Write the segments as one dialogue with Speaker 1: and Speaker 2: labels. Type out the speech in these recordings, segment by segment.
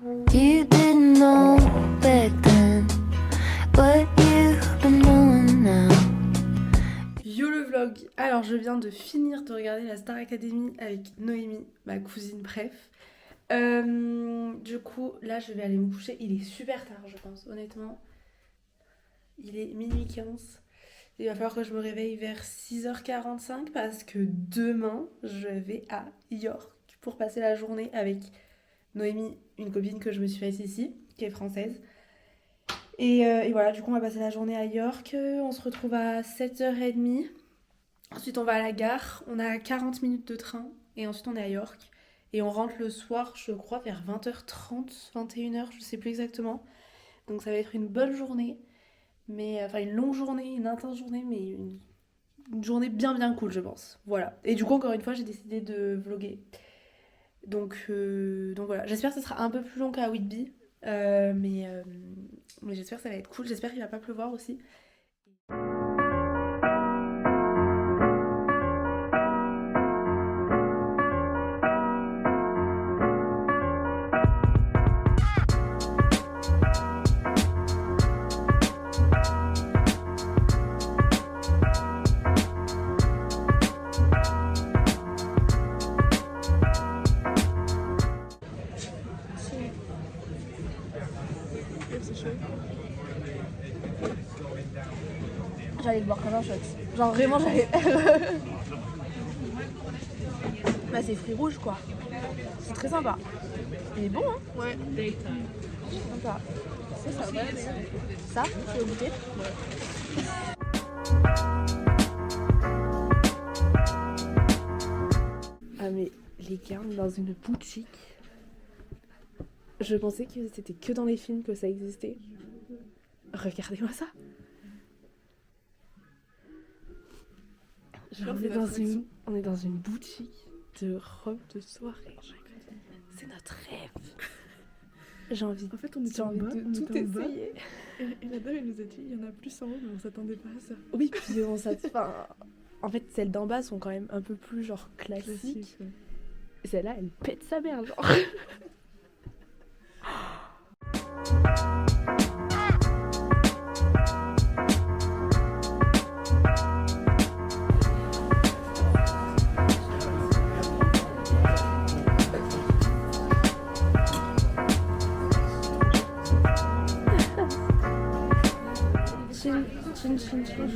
Speaker 1: You didn't know back then what you've been doing now.
Speaker 2: Yo le vlog. Alors je viens de finir de regarder la Star Academy avec Noémie, ma cousine, bref. Du coup là je vais aller me coucher. Il est super tard je pense, honnêtement. Il est minuit 15. Il va falloir que je me réveille vers 6h45 parce que demain je vais à York pour passer la journée avec Noémie, une copine que je me suis faite ici, qui est française. Et voilà, du coup on va passer la journée à York. On se retrouve à 7h30. Ensuite on va à la gare. On a 40 minutes de train. Et ensuite on est à York. Et on rentre le soir, je crois, vers 20h30, 21h, je sais plus exactement. Donc ça va être une bonne journée. Mais enfin une longue journée, une intense journée, mais une journée bien bien cool je pense. Voilà. Et du coup encore une fois j'ai décidé de vlogger. Donc voilà, j'espère que ce sera un peu plus long qu'à Whitby. Mais j'espère que ça va être cool, j'espère qu'il va pas pleuvoir aussi. J'allais le boire comme un shot. Genre vraiment j'allais. Bah c'est fruits rouges quoi. C'est très sympa. Il est bon hein.
Speaker 3: Ouais.
Speaker 2: Sympa.
Speaker 3: Ça va.
Speaker 2: Ça, tu veux goûter? Ah mais les gars, on est dans une boutique. Je pensais que c'était que dans les films que ça existait. Regardez-moi ça. Genre, on est dans une boutique de robes de soirée. C'est notre rêve. J'ai envie,
Speaker 3: En fait, on était
Speaker 2: j'ai
Speaker 3: en
Speaker 2: envie
Speaker 3: bas,
Speaker 2: de
Speaker 3: on
Speaker 2: tout
Speaker 3: était en bas.
Speaker 2: essayer.
Speaker 3: Et la dame, elle nous a dit, il y en a plus en haut, mais on s'attendait pas à ça.
Speaker 2: Oui, puis en fait, celles d'en bas sont quand même un peu plus genre classiques.
Speaker 3: Classique, ouais.
Speaker 2: Celle-là, elle pète sa mère, genre. Chin, chin, chin.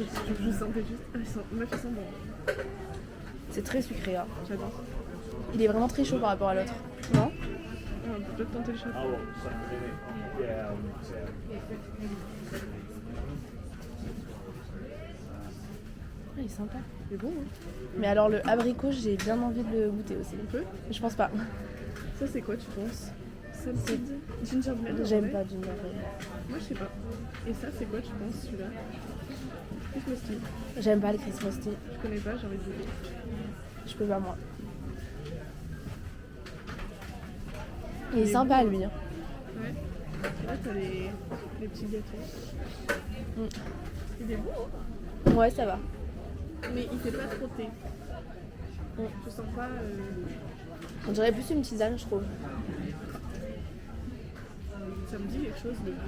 Speaker 3: Je sentais juste. Ah, meuf, ils sont bons.
Speaker 2: C'est très sucré, hein.
Speaker 3: J'adore.
Speaker 2: Il est vraiment très chaud par rapport à l'autre. Non?
Speaker 3: On peut peut-être tenter le chocolat.
Speaker 2: Ah, il est sympa.
Speaker 3: C'est bon, hein.
Speaker 2: Mais alors, le abricot, j'ai bien envie de le goûter aussi.
Speaker 3: On peut.
Speaker 2: Je pense pas.
Speaker 3: Ça, c'est quoi, tu penses? Salted gingerbread.
Speaker 2: J'aime
Speaker 3: ouais.
Speaker 2: pas gingerbread.
Speaker 3: Moi, je sais pas. Et ça, c'est quoi, tu penses, celui-là? Christmas tea.
Speaker 2: J'aime pas le Christmas tea.
Speaker 3: Je connais pas, j'ai envie de goûter.
Speaker 2: Je peux pas, moi. Il est sympa, lui. Hein.
Speaker 3: Ouais. Là, t'as les petits gâteaux. Il est bon, hein.
Speaker 2: Ouais, ça va.
Speaker 3: Mais il fait pas trop thé. Je sens pas.
Speaker 2: On dirait plus une tisane, je trouve.
Speaker 3: Ça me dit quelque chose, le goût.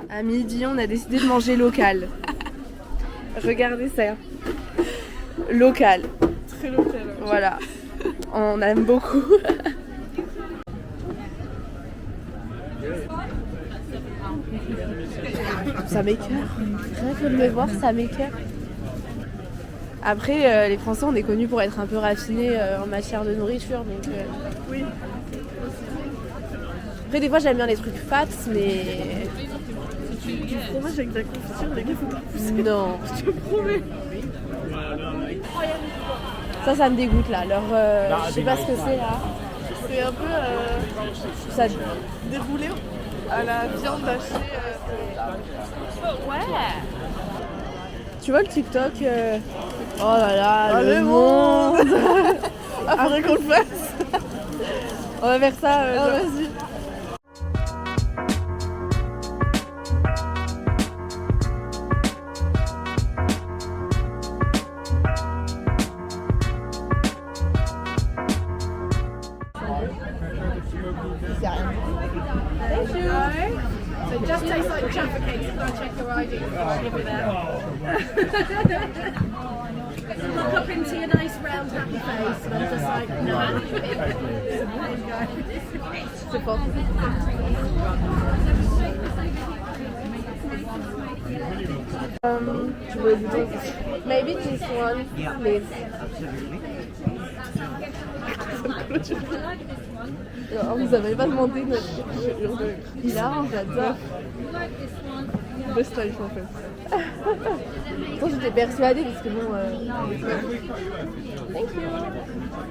Speaker 2: À midi, on a décidé de manger local. Regardez ça. Local.
Speaker 3: Très local. Hein.
Speaker 2: Voilà. On aime beaucoup. Ça m'écoeure. Rien que de le voir, ça m'écoeure. Après, les Français, on est connus pour être un peu raffinés en matière de nourriture. Donc,
Speaker 3: Oui.
Speaker 2: Après, des fois, j'aime bien les trucs fat, mais...
Speaker 3: Du fromage avec de la confiture, les gars, faut pas pousser.
Speaker 2: Non.
Speaker 3: Je te promets.
Speaker 2: Ça me dégoûte, là. Je sais pas ce que c'est, là.
Speaker 3: C'est un peu
Speaker 2: Ça...
Speaker 3: déroulé à la viande hachée.
Speaker 2: Ouais. Tu vois le TikTok Oh là là,
Speaker 3: Oh,
Speaker 2: le monde.
Speaker 3: Ah, faudrait qu'on le fasse.
Speaker 2: On va faire ça.
Speaker 3: Ah, vas-y. It just tastes like Jaffa cakes. Can I check your ID? Give it there. Look up into your nice round happy face, and I'm just like, no.
Speaker 2: C'est fort. Tu veux goûter? Maybe this one, please. Alors, vous avez pas demandé notre hilarant, j'adore.
Speaker 3: Best life en fait.
Speaker 2: Pourtant j'étais persuadée parce que bon. Thank you.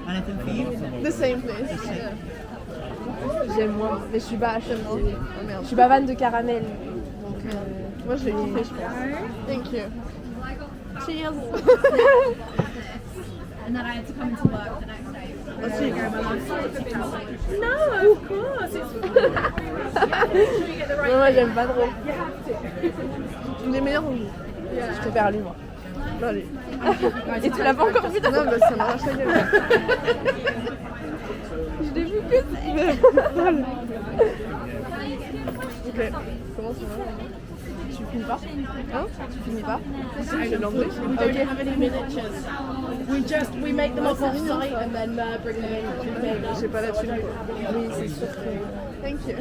Speaker 4: Anything for you?
Speaker 3: The same place.
Speaker 2: J'aime moins, mais je suis pas je suis pas fan de caramel. Donc
Speaker 3: Moi je l'ai kiffé, je pense. Thank you.
Speaker 2: cheers.
Speaker 5: And then I had to come into work the next day.
Speaker 3: What's your
Speaker 5: No, of course. It's
Speaker 2: Non, moi j'aime pas trop.
Speaker 3: Une des meilleures en vie.
Speaker 2: Je préfère lui moi.
Speaker 3: Bon, allez.
Speaker 2: Et tu l'as pas encore vu?
Speaker 3: Non, bah ça m'arrache la gueule.
Speaker 2: Je l'ai vu que
Speaker 3: Ok. Comment ça va?
Speaker 2: tu finis pas?
Speaker 3: Hein?
Speaker 2: Tu finis pas?
Speaker 3: J'ai l'anglais.
Speaker 5: we don't have any miniatures. We make them up off site and then bring them in.
Speaker 3: J'ai pas la thune.
Speaker 2: Oui, c'est sûr que.
Speaker 3: Thank you.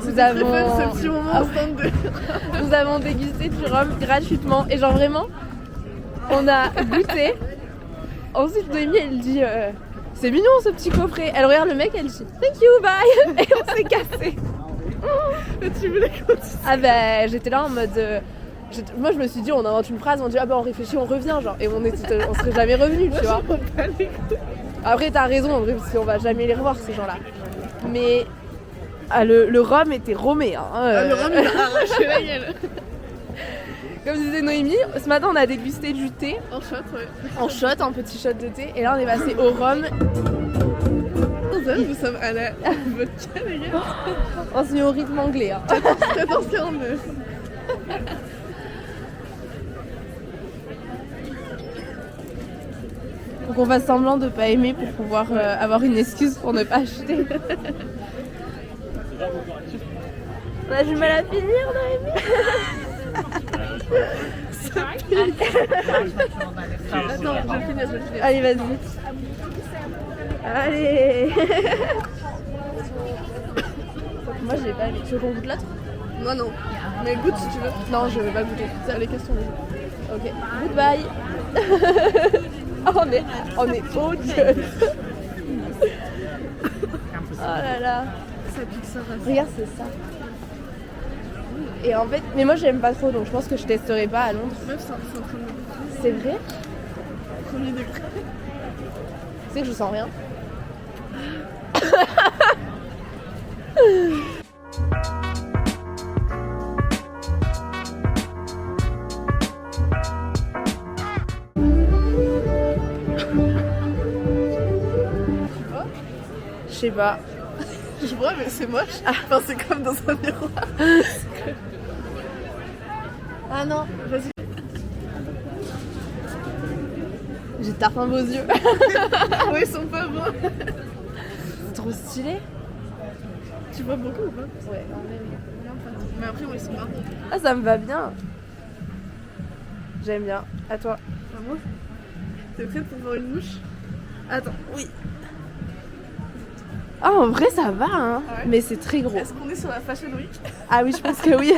Speaker 2: Nous avons...
Speaker 3: Ce petit moment stand de...
Speaker 2: Nous avons dégusté du rhum gratuitement et genre vraiment, on a goûté. Ensuite Noémie elle dit c'est mignon ce petit coffret. Elle regarde le mec, elle dit thank you, bye et on s'est cassé.
Speaker 3: Tu voulais continuer?
Speaker 2: Ah bah j'étais là en mode moi je me suis dit on invente une phrase, on dit ah bah on réfléchit, on revient genre et on serait jamais revenu tu vois. Après t'as raison en vrai parce qu'on va jamais les revoir ces gens là. Mais le rhum était romé hein.
Speaker 3: Le rhum il a arraché la gueule.
Speaker 2: Comme disait Noémie, ce matin on a dégusté du thé
Speaker 3: En shot, ouais.
Speaker 2: en shot, un petit shot de thé et là on est passé au rhum.
Speaker 3: Nous sommes à la vodka les gars.
Speaker 2: On se met au rythme anglais hein.
Speaker 3: 14,49.
Speaker 2: Faut qu'on fasse semblant de pas aimer pour pouvoir avoir une excuse pour ne pas acheter. On a du mal à finir Noémie.
Speaker 3: Attends, je vais finir.
Speaker 2: Allez vas-y. Allez. Moi j'ai pas aimé. Tu veux qu'on goûte l'autre?
Speaker 3: Moi non. Mais goûte si tu veux.
Speaker 2: Non je vais pas goûter.
Speaker 3: C'est les questions. Vas-y.
Speaker 2: Ok. Goodbye. On est au gueule. Oh là là.
Speaker 3: Ça pique ça va.
Speaker 2: Regarde c'est ça. Et en fait, mais moi j'aime pas trop donc je pense que je testerai pas à Londres.
Speaker 3: Meuf, c'est en train de
Speaker 2: C'est vrai?
Speaker 3: premier degré.
Speaker 2: Tu sais que je sens rien. Je sais pas.
Speaker 3: Je vois, mais c'est moche. Enfin, c'est comme dans un miroir.
Speaker 2: Ah non,
Speaker 3: Vas-y.
Speaker 2: j'ai tartin beaux yeux.
Speaker 3: Ouais, ils sont pas bons.
Speaker 2: C'est trop stylé.
Speaker 3: Tu vois beaucoup ou pas?
Speaker 2: Ouais,
Speaker 3: Mais après, moi, ils sont marrants.
Speaker 2: ah ça me va bien. J'aime bien. À toi.
Speaker 3: À moi? T'es prête pour voir une mouche? Attends, oui.
Speaker 2: Ah en vrai ça va hein.
Speaker 3: Ah ouais?
Speaker 2: Mais c'est très gros.
Speaker 3: Est-ce qu'on est sur la Fashion Week?
Speaker 2: Ah oui je pense que oui.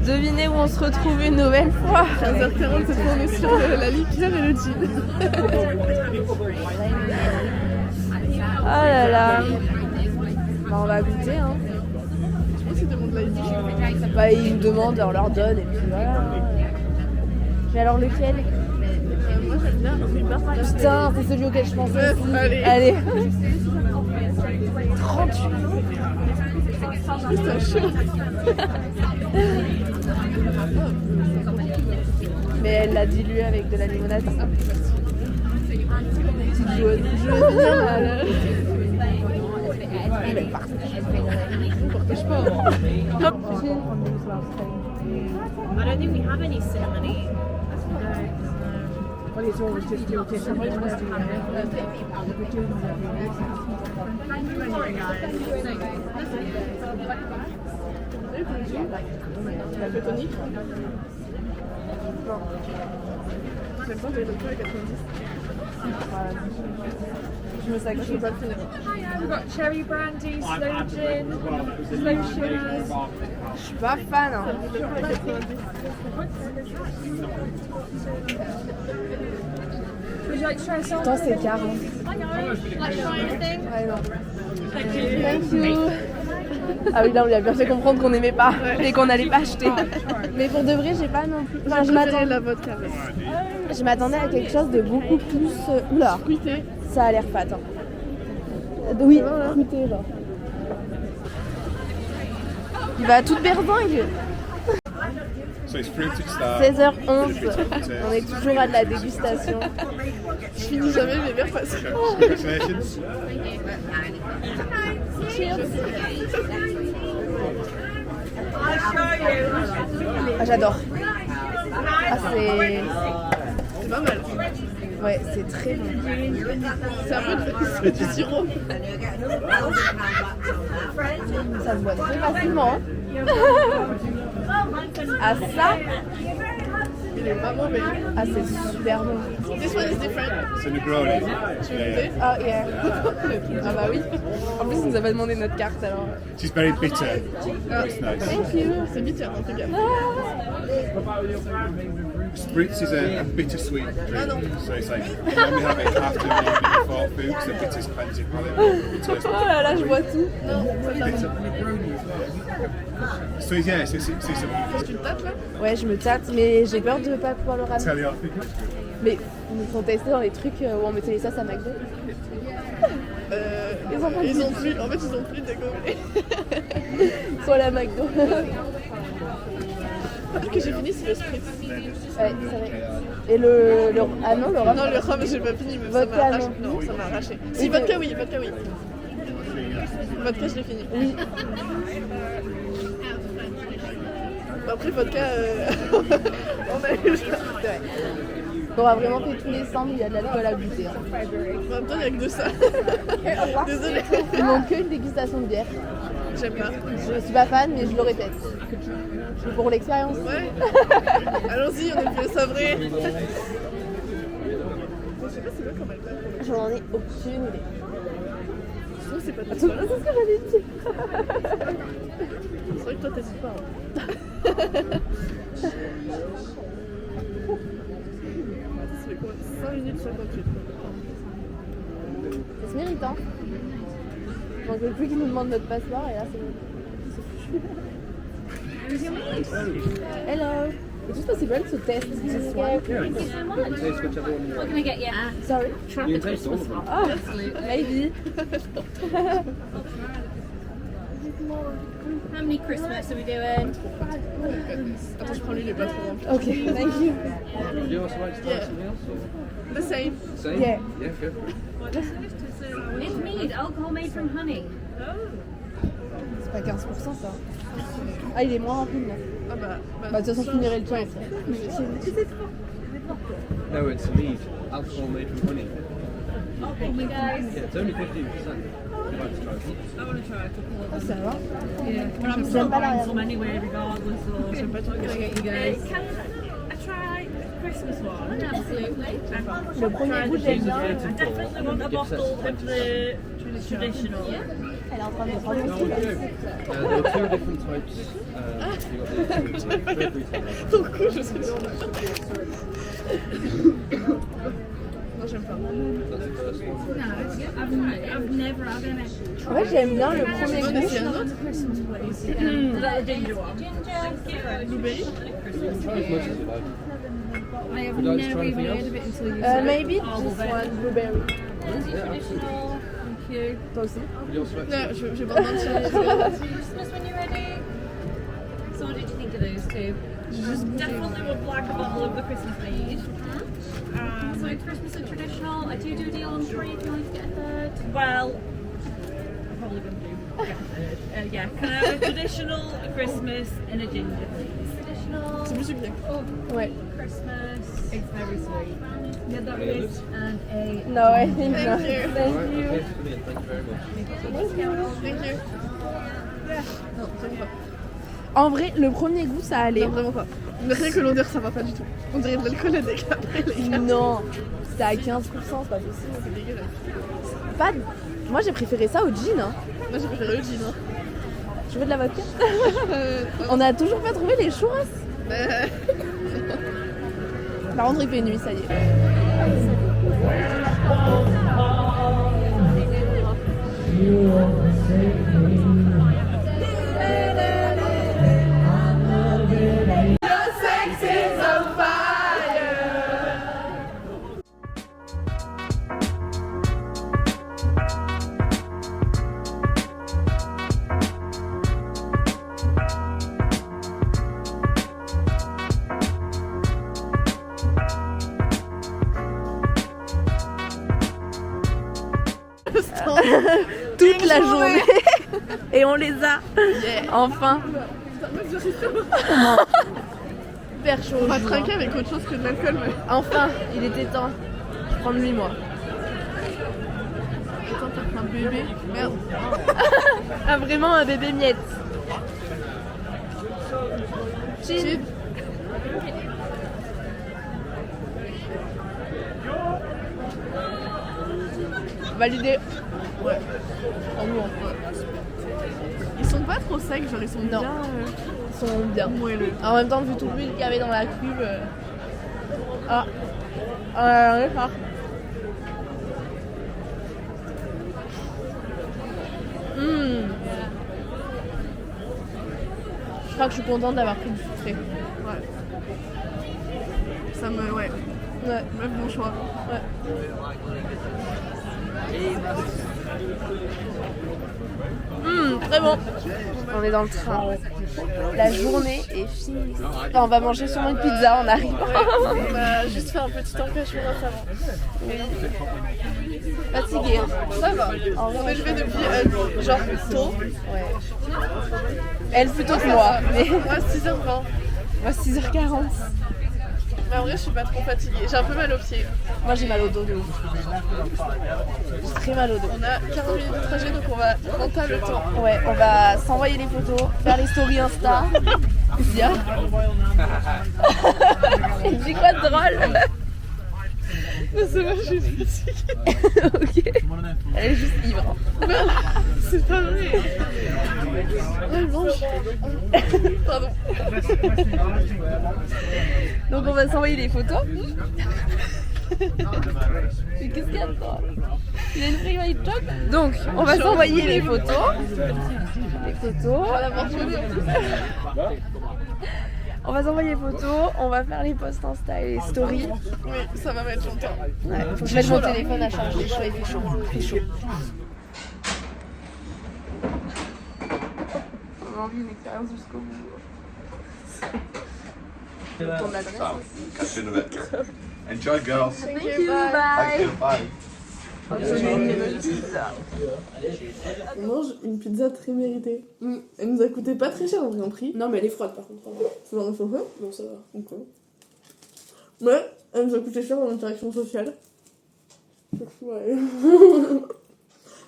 Speaker 2: Devinez où on se retrouve une nouvelle fois.
Speaker 3: 15h40, cette fois, on est sur la liqueur et le jean.
Speaker 2: Oh là là. Bah, on va goûter hein.
Speaker 3: Je pense qu'ils demandent l'ID.
Speaker 2: Bah ils nous demandent, on leur donne et puis voilà. Mais alors lequel?
Speaker 3: Moi, j'aime bien.
Speaker 2: Putain c'est celui auquel je pensais
Speaker 3: Ouais,
Speaker 2: aussi.
Speaker 3: allez.
Speaker 2: Allez. 38.
Speaker 3: C'est chaud.
Speaker 2: Mais elle l'a dilué avec de la limonade. Petite jaune.
Speaker 3: Je veux bien.
Speaker 2: Elle part.
Speaker 3: Partage pas.
Speaker 5: I don't think we have any cinnamony.
Speaker 3: Well, it's always just your kids. Somebody's supposed to La peu tonique. J'aime pas, j'ai le truc à 90. Je me sacrifie. Je peux pas le finir.
Speaker 6: We've got cherry brandy, sloe gin, slow shiraz.
Speaker 2: Je suis pas fan. Hein.
Speaker 6: Would you like to try some?
Speaker 2: Pourtant, c'est car. Hein.
Speaker 6: Like try anything?
Speaker 2: Ouais, non.
Speaker 6: Thank you.
Speaker 2: Thank you. Ah oui, là, on lui a bien fait comprendre qu'on n'aimait pas et qu'on n'allait pas acheter. Mais pour de vrai, j'ai pas non plus. Enfin,
Speaker 3: La vodka.
Speaker 2: je m'attendais à quelque chose de beaucoup plus. Oula,
Speaker 3: Fruité.
Speaker 2: ça a l'air fat. Hein. Oui, fruité, genre. Il va à toute berzingue.
Speaker 7: So it's fruited start.
Speaker 2: 16h11, on est toujours à de la dégustation.
Speaker 3: Je finis jamais mes verres parce que.
Speaker 7: Congratulations.
Speaker 2: Ah, j'adore. Ah,
Speaker 3: C'est pas mal.
Speaker 2: Ouais, c'est très bon.
Speaker 3: C'est un peu du sirop.
Speaker 2: Ça se boit très facilement. Hein. Ah, ça,
Speaker 3: Il est pas mauvais.
Speaker 2: ah, c'est super bon.
Speaker 3: This one is different.
Speaker 7: C'est Negroni. Yeah.
Speaker 2: Oh, yeah. Ah, bah oui. En plus, il nous a pas demandé notre carte alors.
Speaker 7: She's very bitter. It's nice.
Speaker 2: Thank you.
Speaker 3: C'est bitter en tout cas.
Speaker 7: Spritz is a bittersweet drink. So it's like you normally have it after maybe before food because the bitter's cleansing palate.
Speaker 2: Oh là là, je bois tout.
Speaker 7: Bitter. So yeah, so it's a
Speaker 3: Tu le tapes là?
Speaker 2: Ouais, je me tâte, mais j'ai peur de pas pouvoir le ramener.
Speaker 7: tell you off.
Speaker 2: Mais ils nous font tester dans les trucs où on mettait les sauces à McDo.
Speaker 3: Ils ont plus. En fait, ils ont plus dégommé.
Speaker 2: Sur la McDo.
Speaker 3: Le truc que j'ai fini, c'est le spritz.
Speaker 2: Ouais, c'est vrai. Et le... Ah non, le rhum.
Speaker 3: Non, le rhum, j'ai pas fini, mais ça
Speaker 2: Vodka,
Speaker 3: m'a arraché.
Speaker 2: non.
Speaker 3: Non, ça m'a arraché. Si, vodka, oui, vodka, oui. Vodka, je l'ai fini.
Speaker 2: Oui.
Speaker 3: Après, vodka, on a eu.
Speaker 2: Ouais. On a vraiment fait tous les samples, il y a de l'alcool à goûter. Hein.
Speaker 3: En même temps, il n'y a que de ça. Désolée.
Speaker 2: Il manque qu'une dégustation de bière.
Speaker 3: J'aime pas.
Speaker 2: Je suis pas fan, mais je le répète. C'est pour l'expérience.
Speaker 3: Ouais. Allons-y, on est plus sabrés. Je sais pas c'est quoi comme alcool.
Speaker 2: J'en ai aucune idée.
Speaker 3: Je trouve que c'est pas
Speaker 2: C'est
Speaker 3: tout
Speaker 2: ce que j'allais dire.
Speaker 3: C'est vrai que toi, t'hésites pas. Hein. Ça fait quoi 5 minutes 58.
Speaker 2: C'est méritant. Il manque plus qu'ils nous demandent notre passeport et là c'est bon. Hello. Is it possible to test this one?
Speaker 6: What can I get you?
Speaker 2: Sorry.
Speaker 6: Try the Christmas one.
Speaker 2: Oh, maybe.
Speaker 6: How many Christmas are we doing?
Speaker 3: Attends, je prends lui, il est pas trop rempli.
Speaker 2: Okay, thank you.
Speaker 8: Would you also like to try something else? Or?
Speaker 3: The same.
Speaker 8: Same?
Speaker 2: Yeah.
Speaker 8: Yeah, go for it.
Speaker 6: It's mead, alcohol made from honey.
Speaker 2: C'est pas 15% ça. Ah, il est moins rempli le neuf.
Speaker 3: Ah bah.
Speaker 2: Bah, de toute façon, je finirai le tien après.
Speaker 8: No, it's mead. Alcohol made from honey.
Speaker 6: Thank you guys.
Speaker 8: Yeah, it's only 15%. Would you like to try it?
Speaker 2: Ah, ça va.
Speaker 5: I'm
Speaker 2: J'aime pas l'arrière.
Speaker 5: some anyway, regardless. So
Speaker 3: J'aime pas trop
Speaker 5: can I get you guys?
Speaker 6: Can I try the Christmas one? Absolutely.
Speaker 2: Le premier goût, j'aime bien.
Speaker 5: I definitely want a bottle of the traditional.
Speaker 2: Elle est en train de prendre
Speaker 8: No, we do. There are two different types. You've got the every time.
Speaker 3: Ton coup, je sais pas. Non, j'aime pas.
Speaker 8: That's the first one.
Speaker 6: No, I've never had any.
Speaker 2: En fait, j'aime bien le premier
Speaker 3: On
Speaker 2: goût.
Speaker 3: essaie un autre.
Speaker 6: Christmas, please. Is that the ginger one?
Speaker 3: Blueberry.
Speaker 8: Try as much as you like.
Speaker 6: I have
Speaker 8: Would you like to
Speaker 6: never
Speaker 8: try
Speaker 6: even
Speaker 8: anything
Speaker 6: heard
Speaker 8: else?
Speaker 6: of it until you said
Speaker 2: Maybe
Speaker 6: it.
Speaker 2: just one blueberry.
Speaker 6: Is it traditional? Thank you.
Speaker 2: Toi aussi.
Speaker 8: Would you also like to
Speaker 3: Non, je vais pas mentir.
Speaker 6: Christmas when you're ready. So what did you think of those two?
Speaker 5: Definitely would like a bottle of the Christmas mead.
Speaker 6: So Christmas and traditional. I do a deal on 3 if you want to get a third.
Speaker 5: Well, I'm probably going to do get a third. Yeah, can I have a traditional, a Christmas, and a ginger, please?
Speaker 6: Traditional traditional.
Speaker 3: C'est plus sucré.
Speaker 5: Ouais.
Speaker 6: Christmas.
Speaker 5: It's very sweet.
Speaker 6: You had that with and a.
Speaker 5: No, I think
Speaker 3: Thank
Speaker 5: not.
Speaker 3: you.
Speaker 5: Thank you.
Speaker 8: Okay, brilliant. Thank you very much.
Speaker 3: Thank you. Non, vraiment pas.
Speaker 5: En vrai, le premier goût, ça allait.
Speaker 3: Non, vraiment pas. Mais rien que l'odeur, ça va pas du tout. On dirait de l'alcool à décaprer, les gars.
Speaker 5: Non, c'était à 15%, c'est pas possible.
Speaker 3: C'est dégueulasse.
Speaker 5: Pas... Moi, j'ai préféré ça au gin. Hein.
Speaker 3: Moi, j'ai préféré le gin. Hein.
Speaker 5: Tu veux de la vodka? On a toujours pas trouvé les churros. Par contre, il fait nuit, ça y est. Toute la journée. Et on les a. Enfin. Super chaud.
Speaker 3: On va
Speaker 5: jour,
Speaker 3: trinquer
Speaker 5: hein.
Speaker 3: avec autre chose que de l'alcool, mais.
Speaker 5: Enfin, il était temps. Je prends de lui, moi.
Speaker 3: Attends, t'as pris un bébé. Merde.
Speaker 5: Ah, vraiment un bébé miette. Chin. Validé.
Speaker 3: Ouais.
Speaker 5: En nous,
Speaker 3: Ils sont pas trop secs, genre ils sont bien
Speaker 5: ils sont bien.
Speaker 3: moelleux.
Speaker 5: En même temps, vu tout l'huile qu'il y avait dans la cuve. Ah. Ah, d'accord. Je crois que je suis contente d'avoir pris du sucré.
Speaker 3: Ouais. Ça me. Ouais.
Speaker 5: Ouais.
Speaker 3: Meuf, bon choix.
Speaker 5: Ouais. Très bon. On est dans le train. La journée est finie. Enfin, on va manger sûrement une pizza en arrivant.
Speaker 3: On va juste faire un petit empêchement avant.
Speaker 5: Fatiguée. Hein.
Speaker 3: Ça va. On est levé depuis genre tôt.
Speaker 5: Ouais. Elle plus tôt que moi. Mais
Speaker 3: Moi 6h20.
Speaker 5: moi 6h40.
Speaker 3: Mais en vrai je suis pas trop fatiguée. J'ai un peu mal aux pieds.
Speaker 5: Moi j'ai mal au dos de ouf. J'ai très mal au dos.
Speaker 3: On a 40 minutes de trajet donc on va prendre pas le temps.
Speaker 5: Ouais, on va s'envoyer les photos, faire les stories Insta. Bien. Elle dit quoi de drôle?
Speaker 3: Non, c'est moi, je suis fatiguée.
Speaker 5: Ok. Elle est juste ivre.
Speaker 3: C'est pas vrai. Elle mange. Pardon.
Speaker 5: Donc on va s'envoyer les photos. Mais qu'est-ce qu'il y a dedans? Il a une free de choc. Donc on va s'envoyer les photos. Les photos. On va s'envoyer les photos, on va faire les posts Insta et les stories.
Speaker 3: Oui, ça va mettre longtemps.
Speaker 5: Ouais, faut que je mette mon téléphone à charger, il fait chaud. Il fait chaud. On a envie d'une expérience jusqu'au bout. Pour l'adresse aussi.
Speaker 7: Catch you in a bit. Enjoy, girls.
Speaker 5: Thank you, bye.
Speaker 7: Bye.
Speaker 3: On mange une pizza très méritée. Elle nous a coûté pas très cher en vrai en prix.
Speaker 2: Non, mais elle est froide par contre.
Speaker 3: C'est dans le sofa.
Speaker 2: Bon, ça va.
Speaker 3: Ok. Mais elle nous a coûté cher en interaction sociale. Surtout, ouais.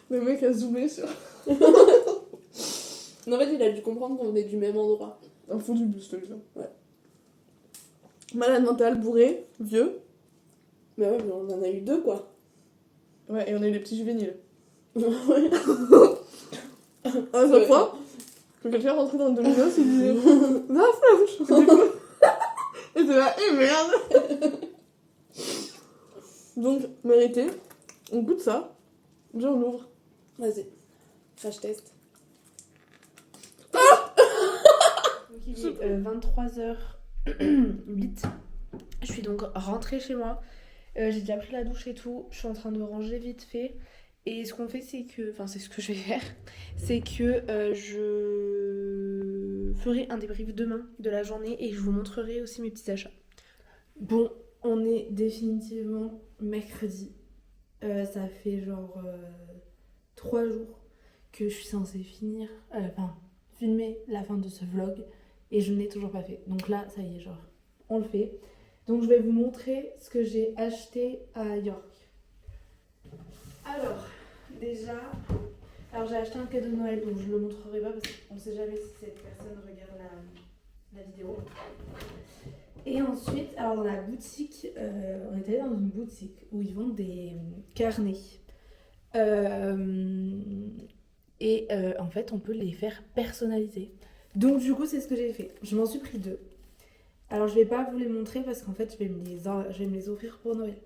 Speaker 3: Le mec a zoomé sur
Speaker 2: En fait, il a dû comprendre qu'on venait du même endroit.
Speaker 3: un fond du bus, le gars.
Speaker 2: Ouais.
Speaker 3: Malade mental, bourré, vieux.
Speaker 2: Mais ouais, mais on en a eu deux quoi.
Speaker 3: Ouais, et on est les petits juvéniles.
Speaker 2: Ouais.
Speaker 3: À chaque fois que quelqu'un rentrait dans le Domino's, il disait la flèche. Et t'es là, eh merde. Donc, mérité. On goûte ça. Déjà, on ouvre.
Speaker 2: Vas-y. Crash test. Donc il est 23h08. Je suis donc rentrée chez moi. J'ai déjà pris la douche et tout. Je suis en train de ranger vite fait. Et ce qu'on fait, c'est que... Enfin, c'est ce que je vais faire. C'est que je ferai un débrief demain de la journée. Et je vous montrerai aussi mes petits achats. Bon, on est définitivement mercredi. Ça fait genre 3 jours que je suis censée filmer la fin de ce vlog. et je ne l'ai toujours pas fait. Donc là, ça y est, genre, on le fait. Donc je vais vous montrer ce que j'ai acheté à York. Alors, déjà, j'ai acheté un cadeau de Noël, donc je ne le montrerai pas parce qu'on ne sait jamais si cette personne regarde la vidéo. Et ensuite, alors dans la boutique, on est allé dans une boutique où ils vendent des carnets. En fait, on peut les faire personnaliser. Donc du coup, c'est ce que j'ai fait. Je m'en suis pris 2. Alors, je vais pas vous les montrer parce qu'en fait, je vais me les offrir pour Noël.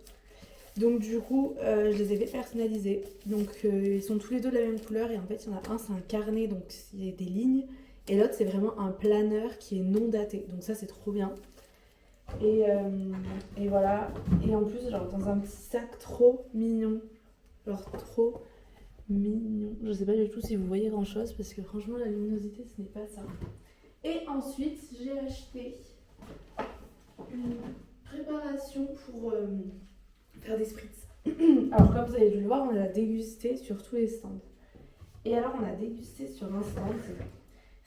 Speaker 2: Donc du coup, je les ai fait personnaliser. Donc ils sont tous les deux de la même couleur. Et en fait, il y en a un, c'est un carnet, donc il y a des lignes. Et l'autre, c'est vraiment un planeur qui est non daté. Donc ça, c'est trop bien. Et voilà. Et en plus, genre dans un petit sac trop mignon. Genre trop mignon. Je sais pas du tout si vous voyez grand chose parce que franchement, la luminosité, ce n'est pas ça. Et ensuite, j'ai acheté une préparation pour faire des spritz. Alors comme vous avez dû le voir, on a dégusté sur tous les stands. Et alors on a dégusté sur un stand.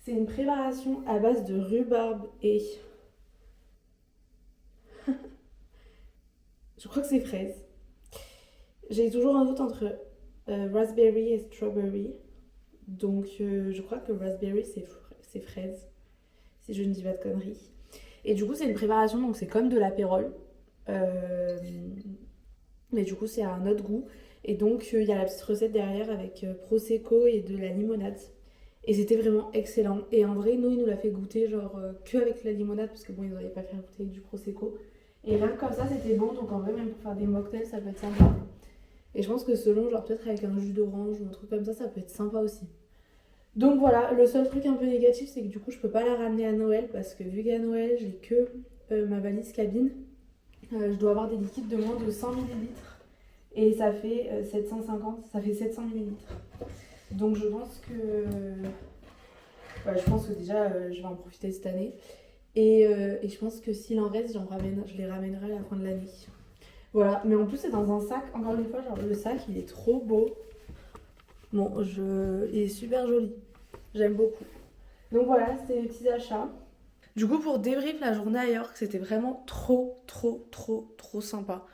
Speaker 2: C'est une préparation à base de rhubarbe et... je crois que c'est fraise. J'ai toujours un doute entre raspberry et strawberry. Donc je crois que raspberry c'est fraise. Si je ne dis pas de conneries. Et du coup c'est une préparation, donc c'est comme de l'apérole. Mais du coup c'est à un autre goût. Et donc il y a la petite recette derrière avec prosecco et de la limonade. Et c'était vraiment excellent. Et en vrai, nous, il nous l'a fait goûter genre que avec la limonade, parce que bon, ils n'auraient pas fait goûter avec du prosecco. Et rien que comme ça, c'était bon. Donc en vrai, même pour faire des mocktails, ça peut être sympa. Et je pense que selon, genre peut-être avec un jus d'orange ou un truc comme ça peut être sympa aussi. Donc voilà, le seul truc un peu négatif, c'est que du coup, je peux pas la ramener à Noël, parce que vu qu'à Noël, j'ai que ma valise cabine, je dois avoir des liquides de moins de 100 ml. Et ça fait 750, ça fait 700 ml. Donc je pense que déjà je vais en profiter cette année. Et je pense que s'il en reste, je les ramènerai à la fin de l'année. Voilà, mais en plus c'est dans un sac, encore une fois, genre le sac il est trop beau. Bon, il est super joli. J'aime beaucoup. Donc voilà, c'était les petits achats. Du coup, pour débrief la journée à York, c'était vraiment trop sympa.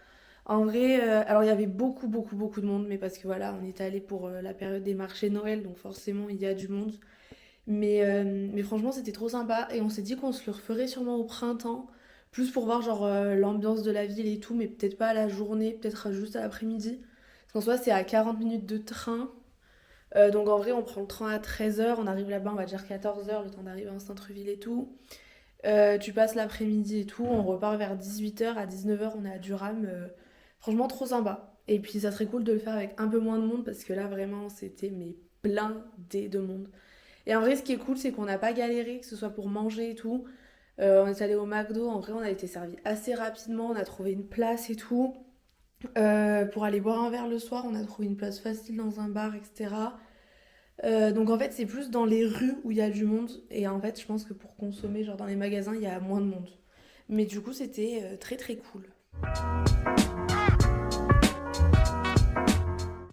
Speaker 2: En vrai, alors il y avait beaucoup de monde, mais parce que voilà, on est allé pour la période des marchés Noël, donc forcément il y a du monde. Mais franchement, c'était trop sympa et on s'est dit qu'on se le referait sûrement au printemps, plus pour voir genre l'ambiance de la ville et tout, mais peut-être pas à la journée, peut-être juste à l'après-midi. Parce qu'en soi, c'est à 40 minutes de train. Donc en vrai, on prend le train à 13h, on arrive là-bas, on va dire 14h, le temps d'arriver en centre-ville et tout. Tu passes l'après-midi et tout, on repart vers 18h, à 19h, on est à Durham. Franchement, trop sympa. Et puis, ça serait cool de le faire avec un peu moins de monde parce que là, vraiment, c'était blindé de monde. Et en vrai, ce qui est cool, c'est qu'on n'a pas galéré, que ce soit pour manger et tout. On est allé au McDo, en vrai, on a été servi assez rapidement, on a trouvé une place et tout. Pour aller boire un verre le soir, on a trouvé une place facile dans un bar, etc. Donc en fait, c'est plus dans les rues où il y a du monde. Et en fait, je pense que pour consommer, genre dans les magasins, il y a moins de monde. Mais du coup, c'était très cool.